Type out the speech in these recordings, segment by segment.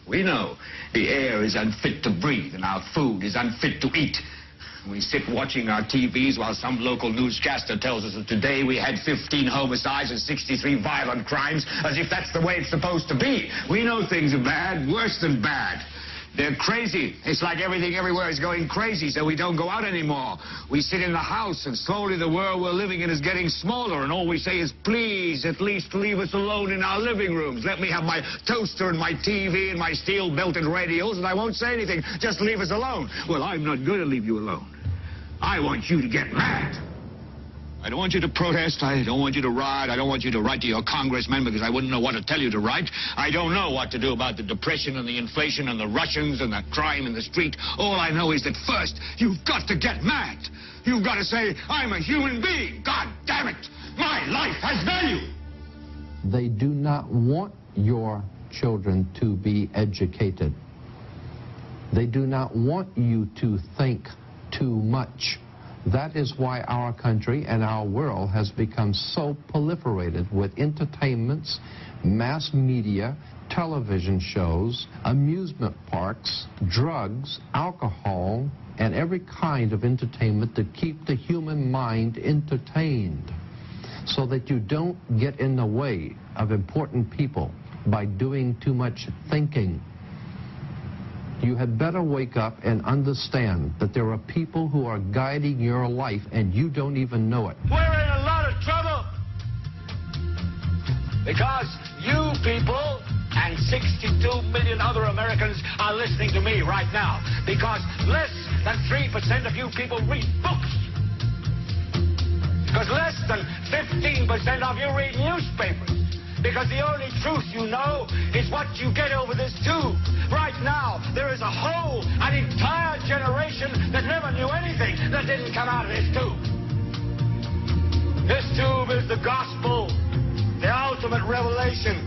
We know the air is unfit to breathe and our food is unfit to eat. We sit watching our TVs while some local newscaster tells us that today we had 15 homicides and 63 violent crimes, as if that's the way it's supposed to be. We know things are bad, worse than bad. They're crazy. It's like everything everywhere is going crazy, so we don't go out anymore. We sit in the house, and slowly the world we're living in is getting smaller, and all we say is, please, at least leave us alone in our living rooms. Let me have my toaster and my TV and my steel-belted radios, and I won't say anything. Just leave us alone. Well, I'm not going to leave you alone. I want you to get mad. I don't want you to protest. I don't want you to riot. I don't want you to write to your congressmen because I wouldn't know what to tell you to write. I don't know what to do about the depression and the inflation and the Russians and the crime in the street. All I know is that first, you've got to get mad. You've got to say, I'm a human being. God damn it. My life has value. They do not want your children to be educated. They do not want you to think too much. That is why our country and our world has become so proliferated with entertainments, mass media, television shows, amusement parks, drugs, alcohol, and every kind of entertainment to keep the human mind entertained so that you don't get in the way of important people by doing too much thinking. You had better wake up and understand that there are people who are guiding your life and you don't even know it. We're in a lot of trouble because you people and 62 million other Americans are listening to me right now because less than 3% of you people read books. Because less than 15% of you read newspapers. Because the only truth you know is what you get over this tube. Right now, there is an entire generation that never knew anything that didn't come out of this tube. This tube is the gospel, the ultimate revelation.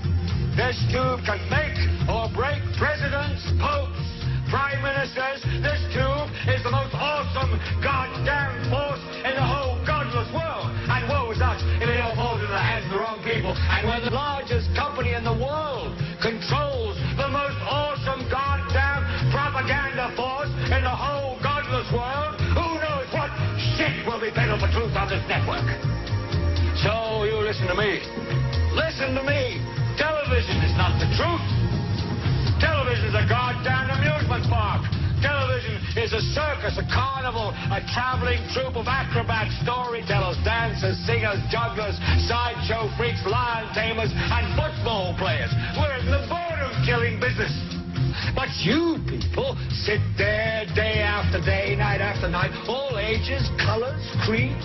This tube can make or break presidents, popes, prime ministers. This tube is the most awesome goddamn force in the whole godless world. And woe is us if it don't fall into the hands of the wrong people. And when the largest company in the world controls the most awesome goddamn propaganda force in the whole godless world, who knows what shit will be peddled for truth on this network. So you listen to me. Listen to me. Television is not the truth. Television is a goddamn amusement park. Television is a circus, a carnival, a traveling troupe of acrobats, storytellers, dancers, singers, jugglers, sideshow freaks, lion tamers, and football players. We're in the boredom-killing business. But you people sit there day after day, night after night, all ages, colors, creeds.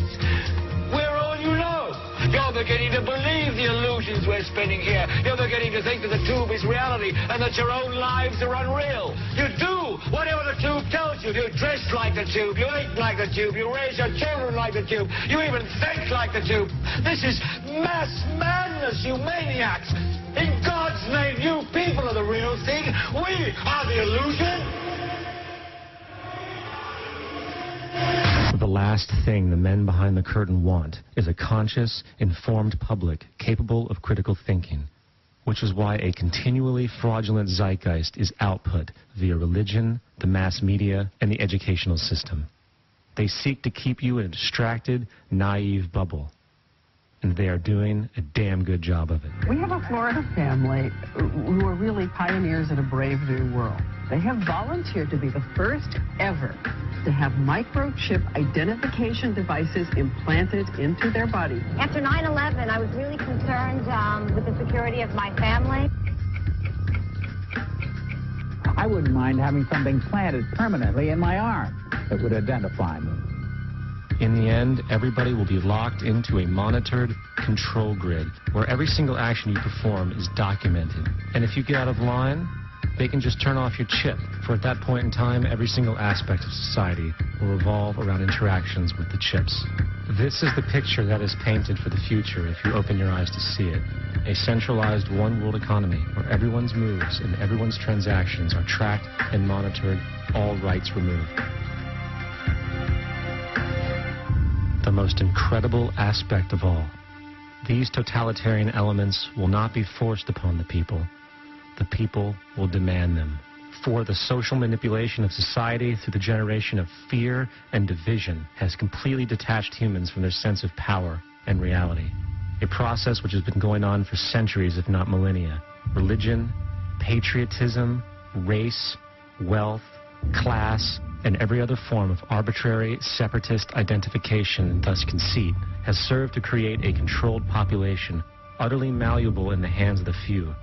We're all you know. You're beginning to believe the illusions we're spinning here. You're beginning to think that the tube is reality and that your own lives are unreal. You do whatever the tube tells you. You dress like the tube. You eat like the tube. You raise your children like the tube. You even think like the tube. This is mass madness, you maniacs. In God's name, you people are the real thing. We are the illusion. The last thing the men behind the curtain want is a conscious, informed public capable of critical thinking, which is why a continually fraudulent zeitgeist is output via religion, the mass media, and the educational system. They seek to keep you in a distracted, naive bubble, and they are doing a damn good job of it. We have a Florida family who are really pioneers in a brave new world. They have volunteered to be the first ever to have microchip identification devices implanted into their body. After 9/11, I was really concerned with the security of my family. I wouldn't mind having something planted permanently in my arm that would identify me. In the end, everybody will be locked into a monitored control grid where every single action you perform is documented. And if you get out of line, they can just turn off your chip, for at that point in time, every single aspect of society will revolve around interactions with the chips. This is the picture that is painted for the future if you open your eyes to see it. A centralized one-world economy where everyone's moves and everyone's transactions are tracked and monitored, all rights removed. The most incredible aspect of all, these totalitarian elements will not be forced upon the people, the people will demand them. For the social manipulation of society through the generation of fear and division has completely detached humans from their sense of power and reality. A process which has been going on for centuries, if not millennia. Religion, patriotism, race, wealth, class, and every other form of arbitrary separatist identification and thus conceit has served to create a controlled population utterly malleable in the hands of the few.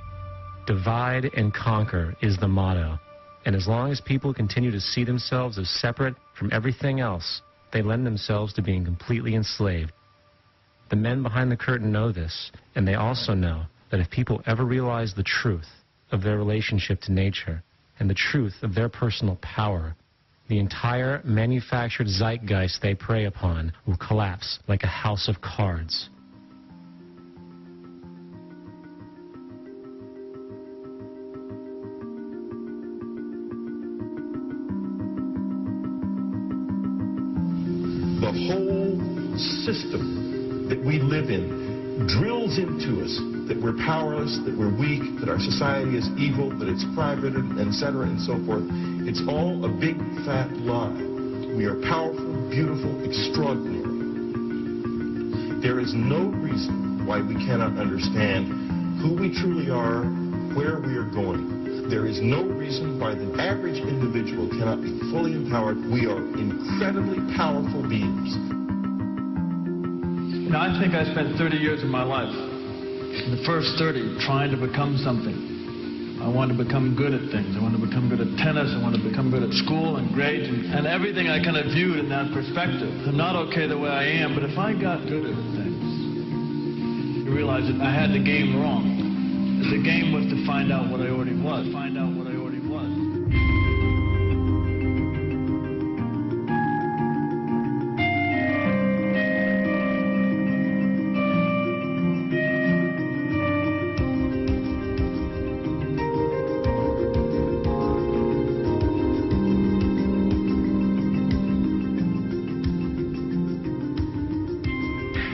Divide and conquer is the motto, and as long as people continue to see themselves as separate from everything else, they lend themselves to being completely enslaved. The men behind the curtain know this, and they also know that if people ever realize the truth of their relationship to nature and the truth of their personal power, the entire manufactured zeitgeist they prey upon will collapse like a house of cards. The whole system that we live in drills into us that we're powerless, that we're weak, that our society is evil, that it's private, etc., and so forth. It's all a big, fat lie. We are powerful, beautiful, extraordinary. There is no reason why we cannot understand who we truly are, where we are going. There is no reason why the average individual cannot be fully empowered. We are incredibly powerful beings. You know, I think I spent 30 years of my life, in the first 30, trying to become something. I wanted to become good at things. I wanted to become good at tennis. I wanted to become good at school and grades and everything I kind of viewed in that perspective. I'm not okay the way I am, but if I got good at things, you realize that I had the game wrong. The game was to find out what I already was. Find out what I already was.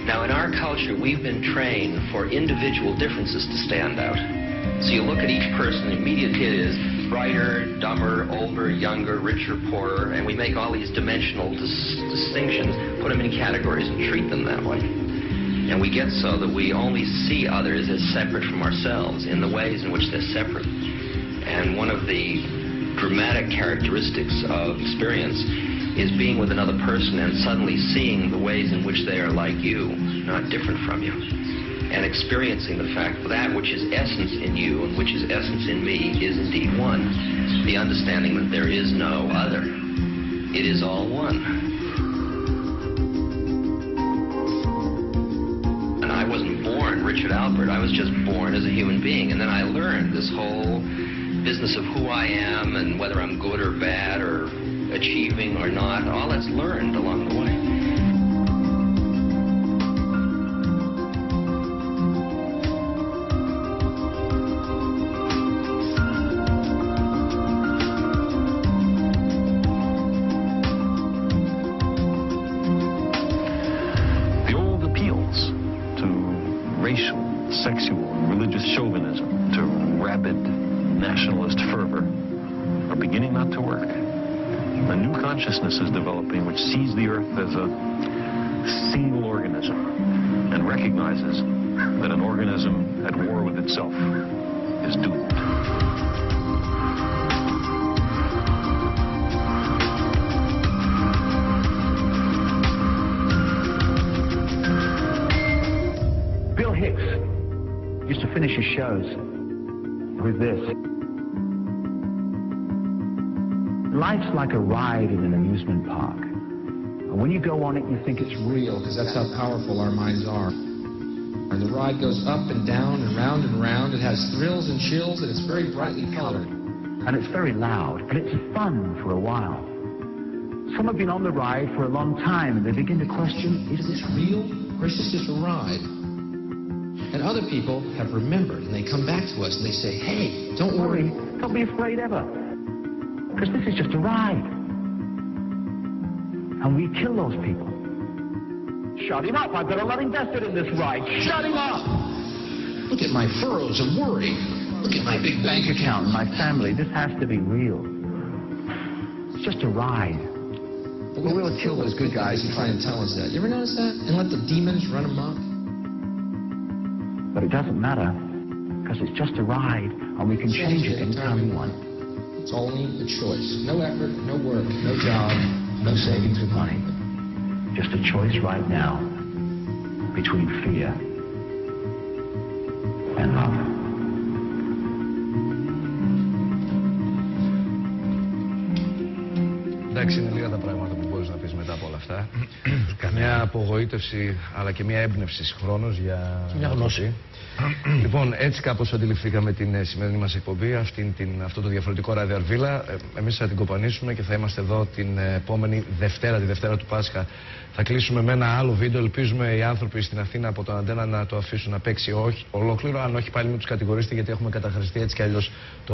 Now, in our culture, we've been trained for individual differences to stand out. So you look at each person, the immediate hit is brighter, dumber, older, younger, richer, poorer, and we make all these dimensional distinctions, put them in categories and treat them that way. And we get so that we only see others as separate from ourselves in the ways in which they're separate. And one of the dramatic characteristics of experience is being with another person and suddenly seeing the ways in which they are like you, not different from you, and experiencing the fact that that which is essence in you and which is essence in me is indeed one. The understanding that there is no other. It is all one. And I wasn't born Richard Alpert. I was just born as a human being. And then I learned this whole business of who I am and whether I'm good or bad or achieving or not. All that's learned along the way. The old appeals to racial, sexual, and religious chauvinism, to rabid nationalist fervor, are beginning not to work. A new consciousness is developing which sees the Earth as a single organism and recognizes that an organism at war with itself is doomed. Bill Hicks used to finish his shows with this. Life's like a ride in an amusement park. And when you go on it, you think it's real, because that's how powerful our minds are. And the ride goes up and down and round and round. It has thrills and chills, and it's very brightly colored. And it's very loud, but it's fun for a while. Some have been on the ride for a long time, and they begin to question, is this real, or is this just a ride? And other people have remembered, and they come back to us, and they say, hey, don't worry. Don't be afraid ever. Because this is just a ride. And we kill those people. Shut him up. I've got a lot invested in this ride. Shut him up. Look at my furrows of worry. Look at my big bank account and my family. This has to be real. It's just a ride. But we'll kill those good guys who try and tell us that. You ever notice that? And let the demons run amok? But it doesn't matter, because it's just a ride, and we can change it anytime we want. It's only a choice. No effort, no work, no job, no savings of money. Just a choice right now between fear and love. Εντάξει, είναι λίγα τα πράγματα που μπορείς να πεις μετά από όλα αυτά. Καμιά απογοήτευση, αλλά και μια έμπνευση συγχρόνως για μια γνώση. Λοιπόν, έτσι κάπως αντιληφθήκαμε την σημερινή μας εκπομπή, αυτό το διαφορετικό ράδιο Αρβίλα. Εμείς θα την κοπανίσουμε και θα είμαστε εδώ την επόμενη Δευτέρα, τη Δευτέρα του Πάσχα. Θα κλείσουμε με ένα άλλο βίντεο. Ελπίζουμε οι άνθρωποι στην Αθήνα από τον Αντένα να το αφήσουν να παίξει ολόκληρο. Αν όχι, πάλι μην τους κατηγορήσετε, γιατί έχουμε καταχρηστεί έτσι κι αλλιώς.